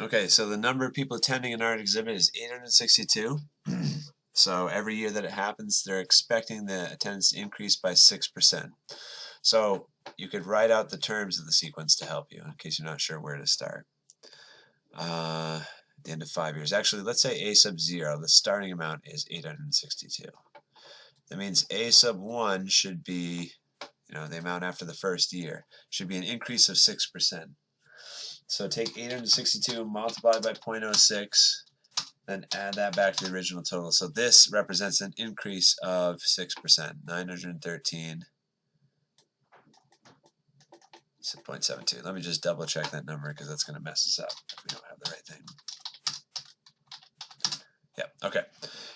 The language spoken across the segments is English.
Okay, so the number of people attending an art exhibit is 862. So every year that it happens, they're expecting the attendance to increase by 6%. So you could write out the terms of the sequence to help you in case you're not sure where to start. At the end of 5 years. Actually, let's say a sub 0, the starting amount is 862. That means a sub 1 should be, the amount after the first year, should be an increase of 6%. So take 862, multiply by 0.06, then add that back to the original total. So this represents an increase of 6%, 913.72. Let me just double check that number because that's going to mess us up if we don't have the right thing. Yeah, okay.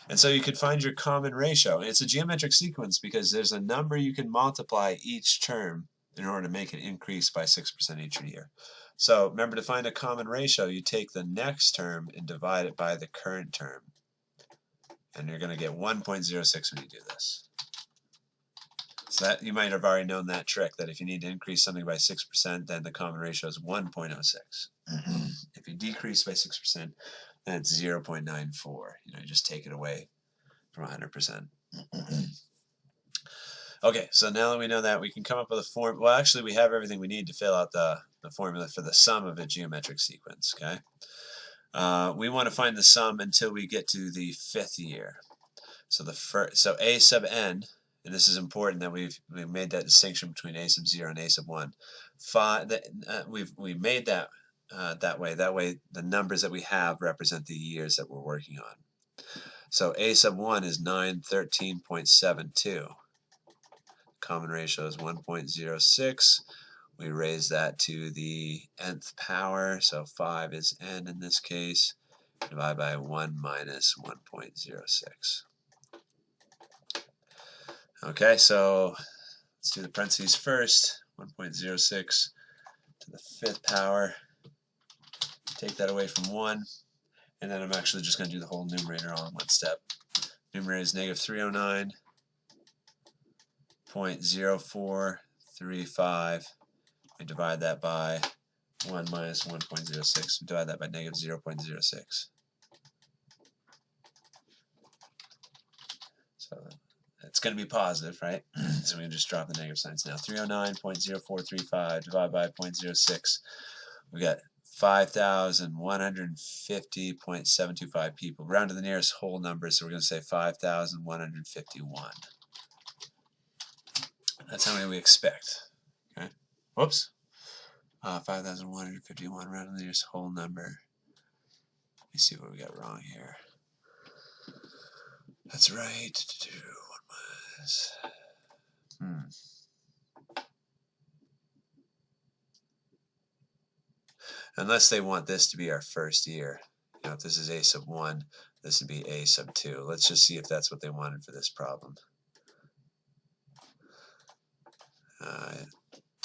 And so you could find your common ratio. It's a geometric sequence because there's a number you can multiply each term in order to make it increase by 6% each year. So remember, to find a common ratio, you take the next term and divide it by the current term. And you're going to get 1.06 when you do this. So that you might have already known that trick, that if you need to increase something by 6%, then the common ratio is 1.06. If you decrease by 6%, then it's 0.94. You just take it away from 100%. Okay, so now that we know that, we can come up with a form. Well, actually, we have everything we need to fill out the formula for the sum of a geometric sequence. Okay, we want to find the sum until we get to the 5th year. So so a sub n, and this is important that we've made that distinction between a sub 0 and a sub 1. We made that that way. That way, the numbers that we have represent the years that we're working on. So a sub 1 is 913.72. Common ratio is 1.06. We raise that to the nth power, so 5 is n in this case. Divide by 1 minus 1.06. Okay, so let's do the parentheses first. 1.06 to the 5th power. Take that away from 1. And then I'm actually just going to do the whole numerator all in one step. Numerator is negative 309.0435. We divide that by 1 minus 1.06. We divide that by negative 0.06. So it's going to be positive, right? So we can just drop the negative signs now. 309.0435 divided by 0.06. We got 5,150.725 people. Round to the nearest whole number, so we're going to say 5,151. That's how many we expect. Okay. Whoops. 5,151, round to the nearest whole number. Let me see what we got wrong here. That's right. 1 minus. Unless they want this to be our first year. If this is a sub 1, this would be a sub 2. Let's just see if that's what they wanted for this problem.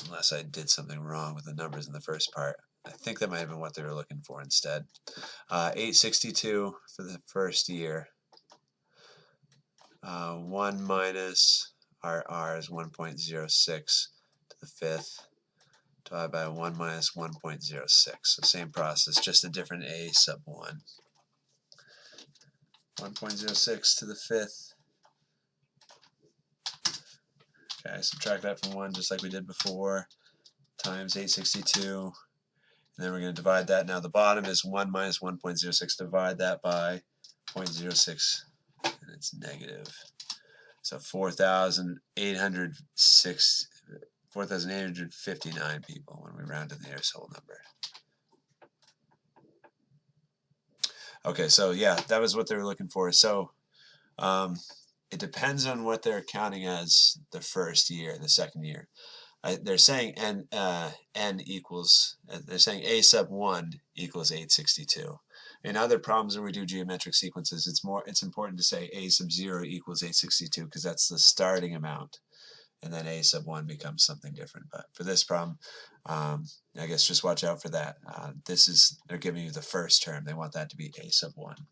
Unless I did something wrong with the numbers in the first part. I think that might have been what they were looking for instead. 862 for the first year. 1 minus our r is 1.06 to the 5th. Divided by 1 minus 1.06. So same process, just a different a sub 1. 1.06 to the 5th. Okay, subtract that from 1 just like we did before, times 862. And then we're going to divide that. Now the bottom is 1 minus 1.06. Divide that by 0.06, and it's negative. So 4,859 people when we round to the nearest whole number. Okay, so yeah, that was what they were looking for. So it depends on what they're counting as the first year, the second year. They're saying n equals, they're saying a sub 1 equals 862. In other problems where we do geometric sequences, it's important to say a sub 0 equals 862 because that's the starting amount. And then a sub 1 becomes something different. But for this problem, I guess just watch out for that. They're giving you the first term. They want that to be a sub 1.